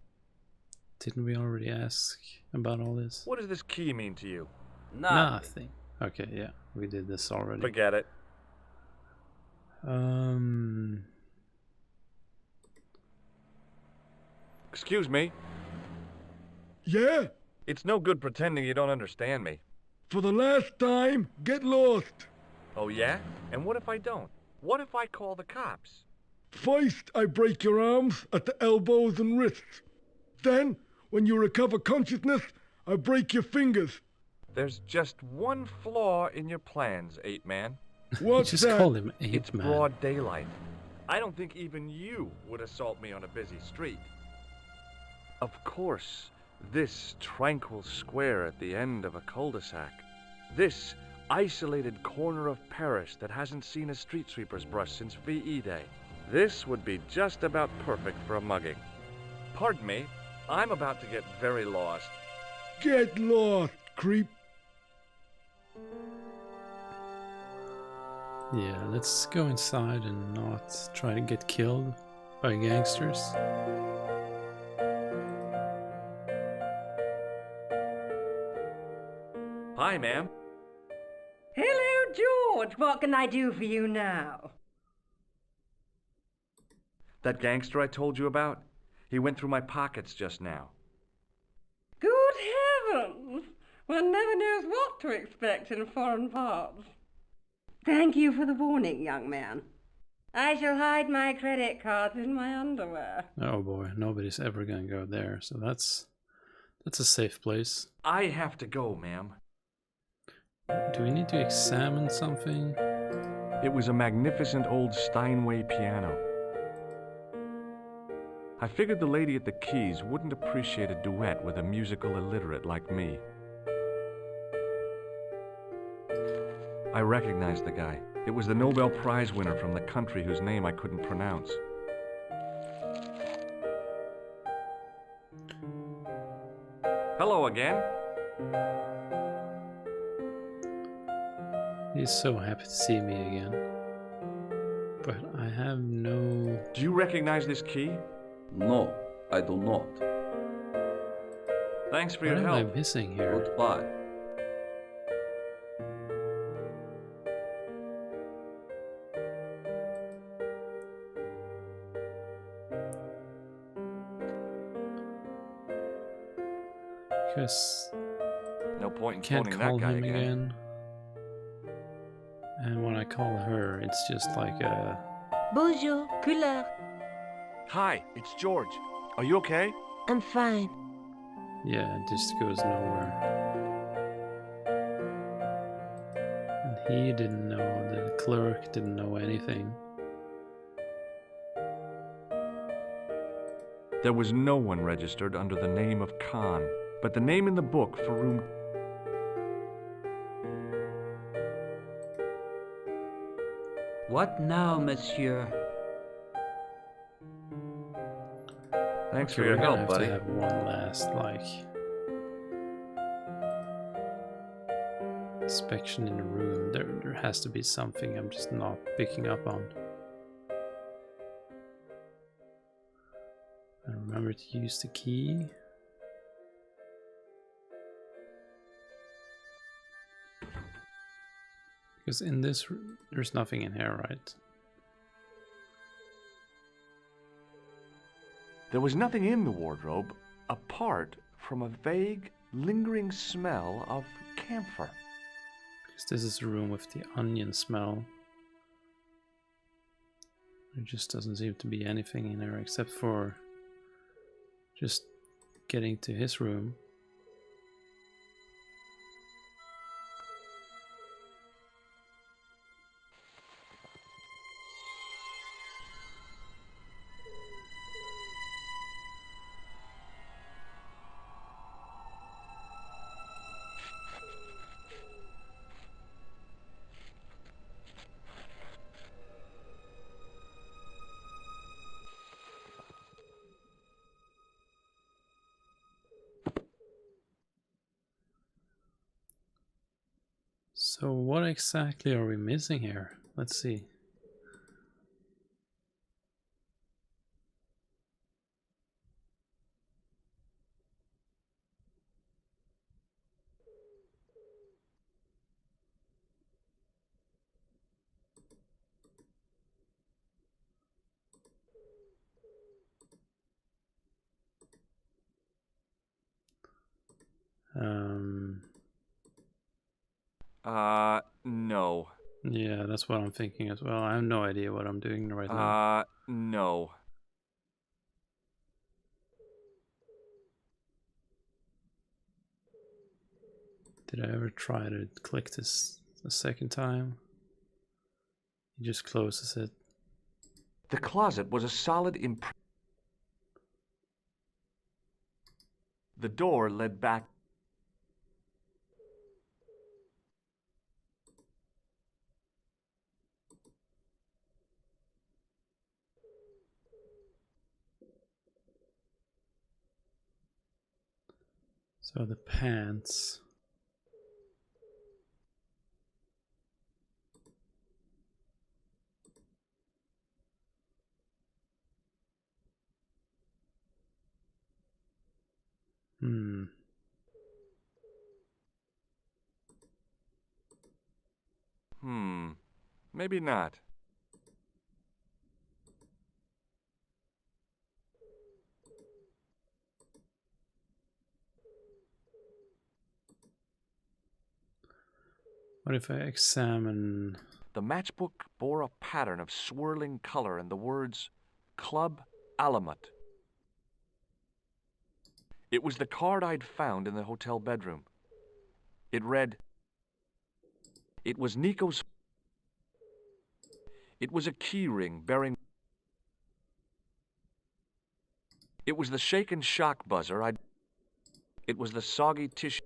Didn't we already ask about all this? What does this key mean to you? Nothing. Okay, yeah, we did this already. Forget it. Excuse me. Yeah? It's no good pretending you don't understand me. For the last time, get lost. Oh, yeah? And what if I don't? What if I call the cops? First, I break your arms at the elbows and wrists. Then, when you recover consciousness, I break your fingers. There's just one flaw in your plans, 8-Man. What's just that? call him 8-Man. It's broad daylight. I don't think even you would assault me on a busy street. Of course, this tranquil square at the end of a cul-de-sac, this isolated corner of Paris that hasn't seen a street sweeper's brush since VE Day, this would be just about perfect for a mugging. Pardon me, I'm about to get very lost. Get lost, creep. Yeah, let's go inside and not try to get killed by gangsters. Hi, ma'am. Hello, George. What can I do for you now? That gangster I told you about? He went through my pockets just now. Good heavens! One never knows what to expect in foreign parts. Thank you for the warning, young man. I shall hide my credit cards in my underwear. Oh boy, nobody's ever gonna go there, so that's a safe place. I have to go, ma'am. Do we need to examine something? It was a magnificent old Steinway piano. I figured the lady at the keys wouldn't appreciate a duet with a musical illiterate like me. I recognized the guy. It was the Nobel Prize winner from the country whose name I couldn't pronounce. Hello again. He's so happy to see me again. But I have no... Do you recognize this key? No, I do not. Thanks for What your am I help. missing here? Goodbye. Because No point in can't phoning call that guy him again. again. And when I call her, it's just like a... Bonjour, couleur. Hi, it's George. Are you okay? I'm fine. Yeah, it just goes nowhere. And he didn't know, the clerk didn't know anything. There was no one registered under the name of Khan, but the name in the book for room... What now, monsieur? Thanks Okay, for your we're gonna help, have buddy. to have one last, like... inspection in the room. There has to be something I'm just not picking up on. And remember to use the key. Because in this room, there's nothing in here, right? There was nothing in the wardrobe apart from a vague, lingering smell of camphor. Because this is the room with the onion smell. There just doesn't seem to be anything in there except for just getting to his room. So what exactly are we missing here? Let's see. No. Yeah, that's what I'm thinking as well. I have no idea what I'm doing right now. No. Did I ever try to click this a second time? He just closes it. The closet was a solid imprint. The door led back. So the pants. Maybe not. What if I examine... The matchbook bore a pattern of swirling color and the words Club Alamut. It was the card I'd found in the hotel bedroom. It read, "It was Nico's..." It was a key ring bearing... It was the shaken shock buzzer I'd... It was the soggy tissue...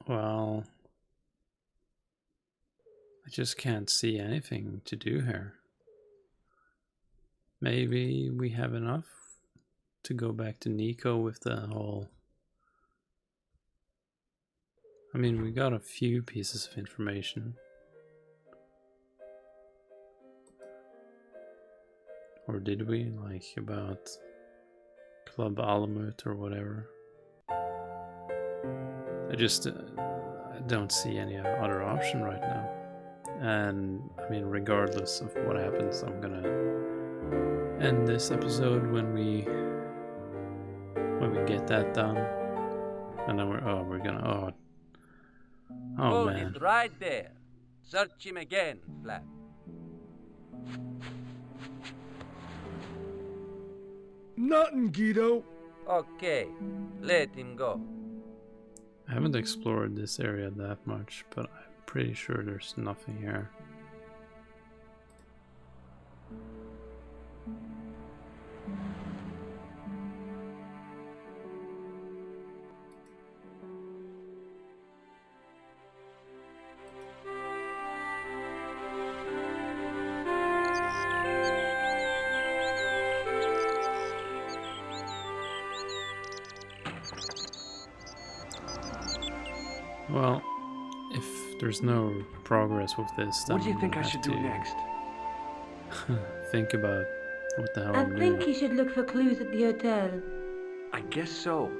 Well, I just can't see anything to do here. Maybe we have enough to go back to Nico with the whole... I mean, we got a few pieces of information. Or did we? Like about Club Alamut or whatever. I just I don't see any other option right now. And I mean, regardless of what happens, I'm gonna end this episode when we get that done. And then we're gonna oh Hold man. it right there. Search him again, Flap. Nothing, Guido. Okay, let him go. I haven't explored this area that much, but I'm pretty sure there's nothing here. Well, if there's no progress with this, then What do you think I we'll should have do to next? think about what the hell I I'm think doing. he should look for clues at the hotel. I guess so.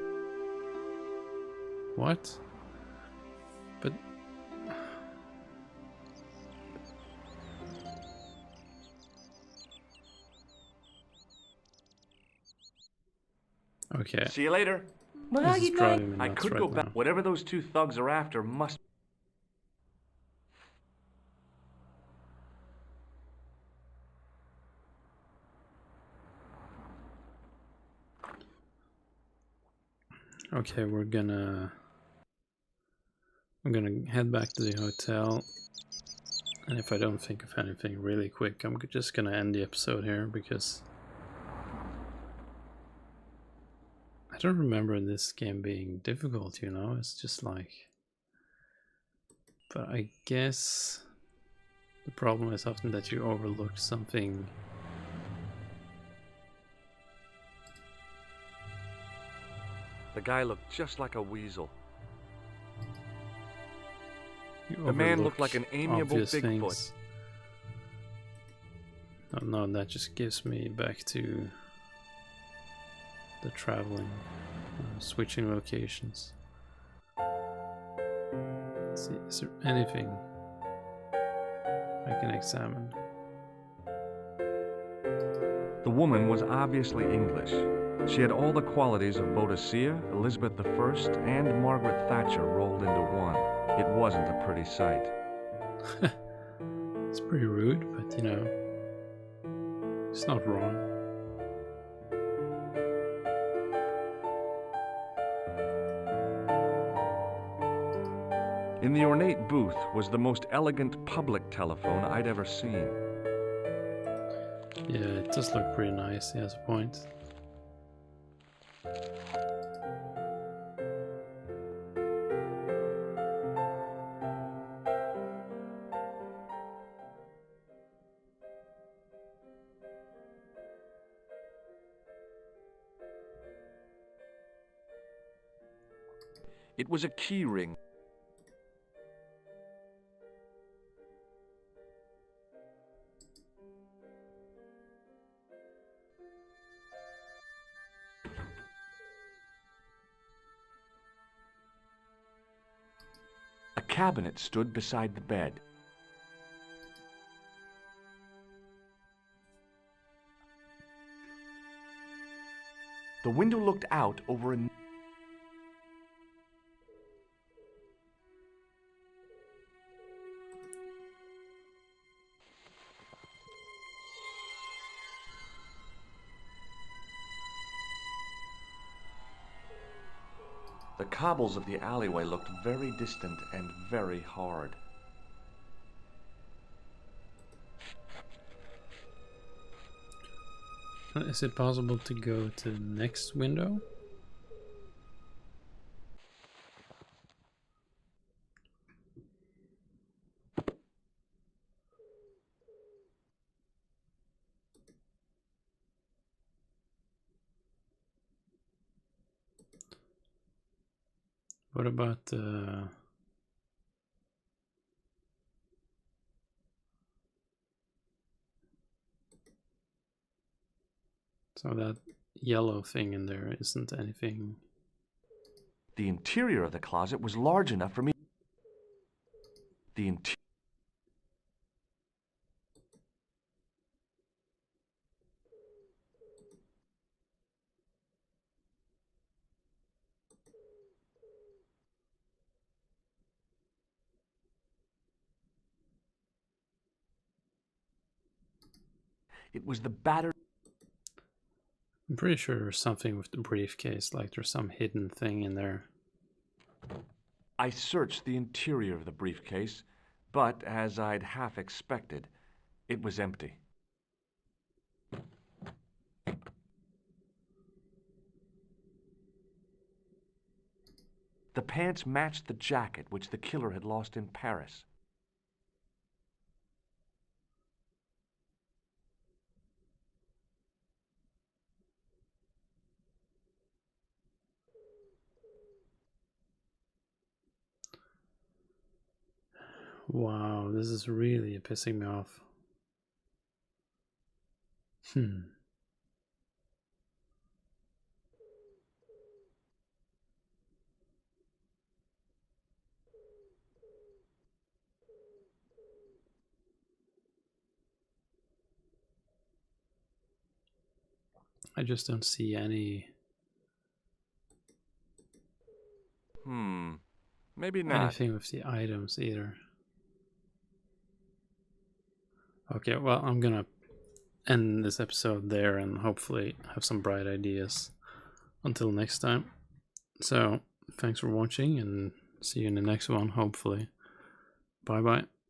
What? But... Okay. See you later. What are This is you driving trying? me I nuts could right go back. now. Whatever those two thugs are after must... Okay, I'm gonna head back to the hotel, and if I don't think of anything really quick, I'm just gonna end the episode here, because I don't remember this game being difficult, you know, it's just like... But I guess the problem is often that you overlook something. The guy looked just like a weasel. You The man overlook looked like an amiable obvious Bigfoot. things. Oh no, that just gives me back to the traveling, switching locations. Let's see, is there anything I can examine? The woman was obviously English. She had all the qualities of Boadicea, Elizabeth I, and Margaret Thatcher rolled into one. It wasn't a pretty sight. It's pretty rude, but you know, it's not wrong. In the ornate booth was the most elegant public telephone I'd ever seen. Yeah, it does look pretty nice, he has a point. It was a key ring. A cabinet stood beside the bed. The window looked out over a... The cobbles of the alleyway looked very distant and very hard. Is it possible to go to the next window? What about so that yellow thing in there isn't anything? The interior of the closet was large enough for me. The interior. It was the battered. I'm pretty sure there's something with the briefcase, like there's some hidden thing in there. I searched the interior of the briefcase, but as I'd half expected, it was empty. The pants matched the jacket which the killer had lost in Paris. Wow, this is really pissing me off. I just don't see any. Maybe not. Anything with the items either. Okay, well, I'm gonna end this episode there and hopefully have some bright ideas until next time. So, thanks for watching and see you in the next one, hopefully. Bye bye.